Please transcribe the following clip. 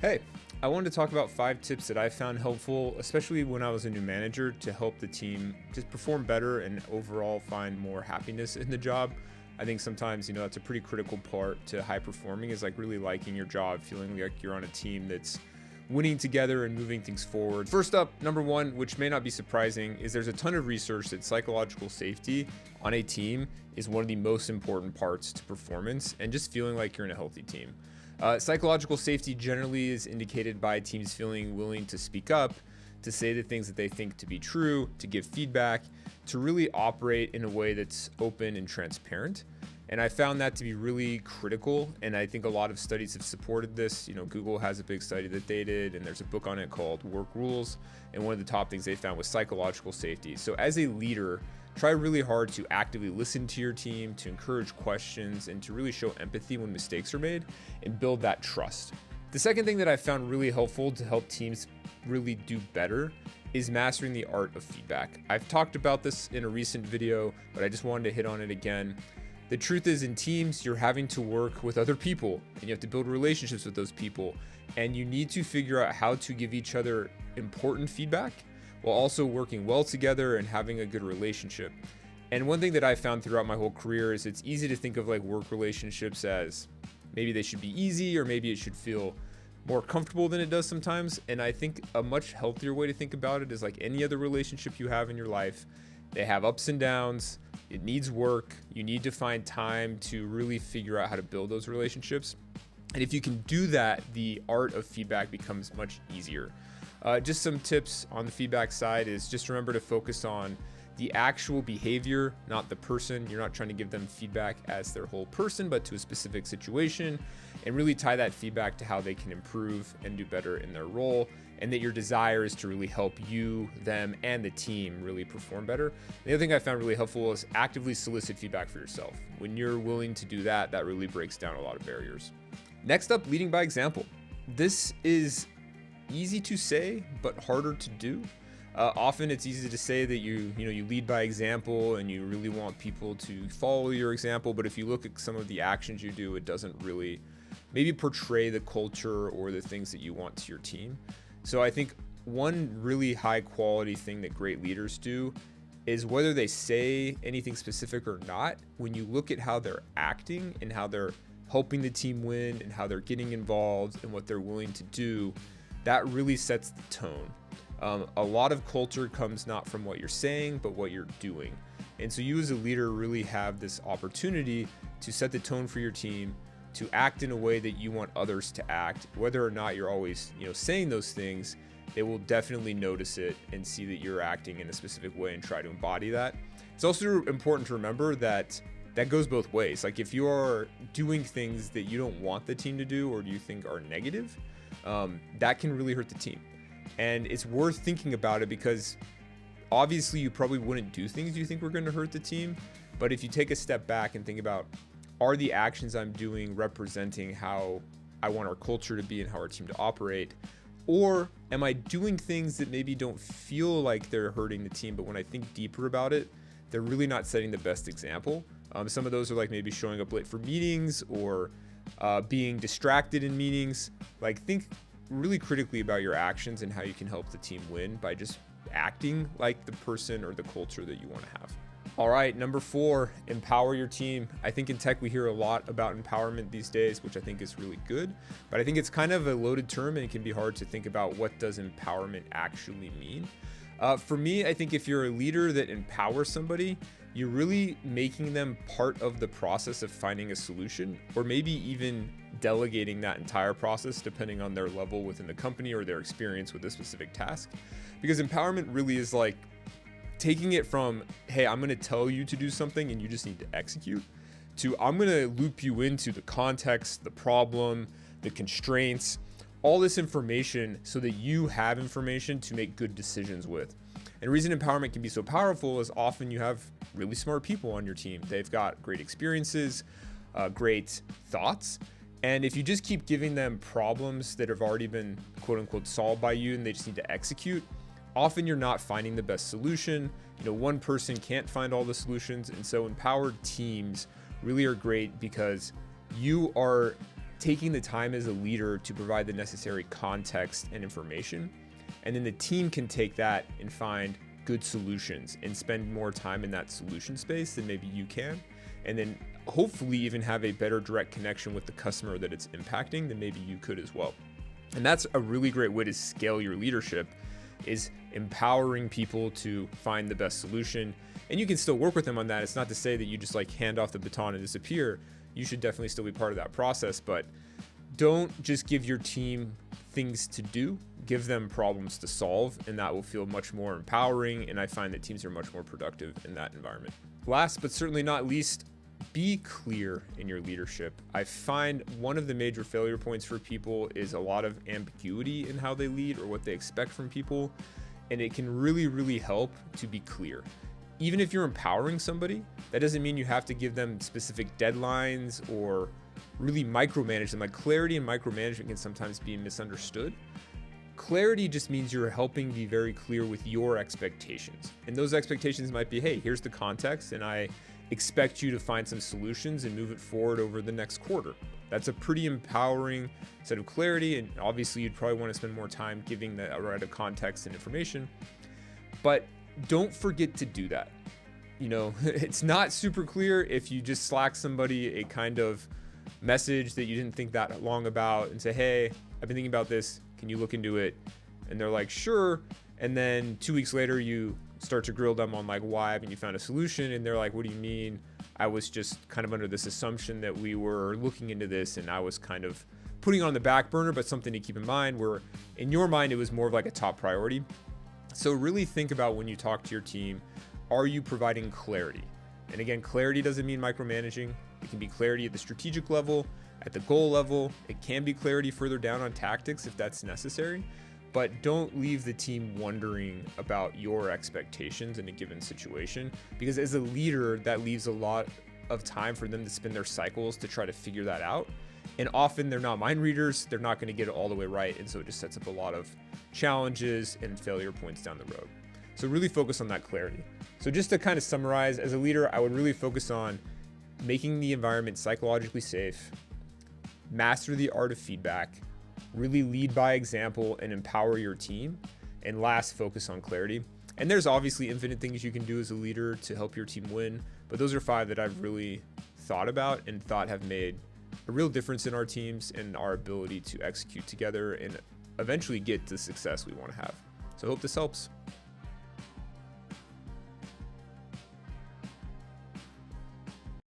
Hey, I wanted to talk about 5 tips that I found helpful, especially when I was a new manager, to help the team just perform better and overall find more happiness in the job. I think sometimes, that's a pretty critical part to high performing is like really liking your job, feeling like you're on a team that's winning together and moving things forward. First up, number one, which may not be surprising, is there's a ton of research that psychological safety on a team is one of the most important parts to performance and just feeling like you're in a healthy team. Psychological safety generally is indicated by teams feeling willing to speak up, to say the things that they think to be true, to give feedback, to really operate in a way that's open and transparent. And I found that to be really critical. And I think a lot of studies have supported this. Google has a big study that they did, and there's a book on it called Work Rules. And one of the top things they found was psychological safety. So as a leader, try really hard to actively listen to your team, to encourage questions, and to really show empathy when mistakes are made and build that trust. The second thing that I found really helpful to help teams really do better is mastering the art of feedback. I've talked about this in a recent video, but I just wanted to hit on it again. The truth is, in teams, you're having to work with other people and you have to build relationships with those people. And you need to figure out how to give each other important feedback while also working well together and having a good relationship. And one thing that I found throughout my whole career is it's easy to think of like work relationships as maybe they should be easy or maybe it should feel more comfortable than it does sometimes. And I think a much healthier way to think about it is like any other relationship you have in your life. They have ups and downs. It needs work. You need to find time to really figure out how to build those relationships. And if you can do that, the art of feedback becomes much easier. Just some tips on the feedback side is just remember to focus on the actual behavior, not the person. You're not trying to give them feedback as their whole person, but to a specific situation, and really tie that feedback to how they can improve and do better in their role, and that your desire is to really help you, them, and the team really perform better. The other thing I found really helpful is actively solicit feedback for yourself. When you're willing to do that, that really breaks down a lot of barriers. Next up, leading by example. This is easy to say, but harder to do. Often it's easy to say that you lead by example and you really want people to follow your example. But if you look at some of the actions you do, it doesn't really maybe portray the culture or the things that you want to your team. So I think one really high quality thing that great leaders do is whether they say anything specific or not, when you look at how they're acting and how they're helping the team win and how they're getting involved and what they're willing to do, that really sets the tone. A lot of culture comes not from what you're saying, but what you're doing. And so you as a leader really have this opportunity to set the tone for your team, to act in a way that you want others to act. Whether or not you're always, saying those things, they will definitely notice it and see that you're acting in a specific way and try to embody that. It's also important to remember that goes both ways. Like if you are doing things that you don't want the team to do or do you think are negative, that can really hurt the team. And it's worth thinking about it because obviously you probably wouldn't do things you think were going to hurt the team. But if you take a step back and think about, are the actions I'm doing representing how I want our culture to be and how our team to operate? Or am I doing things that maybe don't feel like they're hurting the team, but when I think deeper about it, they're really not setting the best example? Some of those are like maybe showing up late for meetings or being distracted in meetings. Like think really critically about your actions and how you can help the team win by just acting like the person or the culture that you want to have. All right, number 4, empower your team. I think in tech we hear a lot about empowerment these days, which I think is really good, but I think it's kind of a loaded term and it can be hard to think about what does empowerment actually mean. For me, I think if you're a leader that empowers somebody, you're really making them part of the process of finding a solution, or maybe even delegating that entire process depending on their level within the company or their experience with a specific task. Because empowerment really is like taking it from, hey, I'm going to tell you to do something and you just need to execute, to I'm going to loop you into the context, the problem, the constraints, all this information so that you have information to make good decisions with. And the reason empowerment can be so powerful is often you have really smart people on your team. They've got great experiences, great thoughts. And if you just keep giving them problems that have already been quote unquote solved by you and they just need to execute, often you're not finding the best solution. One person can't find all the solutions. And so empowered teams really are great because you are taking the time as a leader to provide the necessary context and information. And then the team can take that and find good solutions and spend more time in that solution space than maybe you can. And then hopefully even have a better direct connection with the customer that it's impacting than maybe you could as well. And that's a really great way to scale your leadership, is empowering people to find the best solution. And you can still work with them on that. It's not to say that you just like hand off the baton and disappear. You should definitely still be part of that process, but don't just give your team things to do, give them problems to solve, and that will feel much more empowering. And I find that teams are much more productive in that environment. Last, but certainly not least, be clear in your leadership. I find one of the major failure points for people is a lot of ambiguity in how they lead or what they expect from people. And it can really, really help to be clear. Even if you're empowering somebody, that doesn't mean you have to give them specific deadlines or really micromanage them. Like, clarity and micromanagement can sometimes be misunderstood. Clarity just means you're helping be very clear with your expectations. And those expectations might be, hey, here's the context, and I expect you to find some solutions and move it forward over the next quarter. That's a pretty empowering set of clarity. And obviously you'd probably want to spend more time giving the right of context and information, but don't forget to do that. It's not super clear if you just slack somebody a kind of message that you didn't think that long about and say, hey, I've been thinking about this. Can you look into it? And they're like, sure. And then 2 weeks later, you start to grill them on like, why haven't you found a solution? And they're like, what do you mean? I was just kind of under this assumption that we were looking into this, and I was kind of putting it on the back burner, but something to keep in mind, where in your mind, it was more of like a top priority. So really think about, when you talk to your team, are you providing clarity? And again, clarity doesn't mean micromanaging. It can be clarity at the strategic level, at the goal level. It can be clarity further down on tactics if that's necessary. But don't leave the team wondering about your expectations in a given situation, because as a leader, that leaves a lot of time for them to spend their cycles to try to figure that out. And often they're not mind readers. They're not going to get it all the way right. And so it just sets up a lot of challenges and failure points down the road. So really focus on that clarity. So just to kind of summarize, as a leader, I would really focus on making the environment psychologically safe, master the art of feedback, really lead by example and empower your team, and last, focus on clarity. And there's obviously infinite things you can do as a leader to help your team win, but those are 5 that I've really thought about and thought have made a real difference in our teams and our ability to execute together and eventually get the success we want to have. So I hope this helps.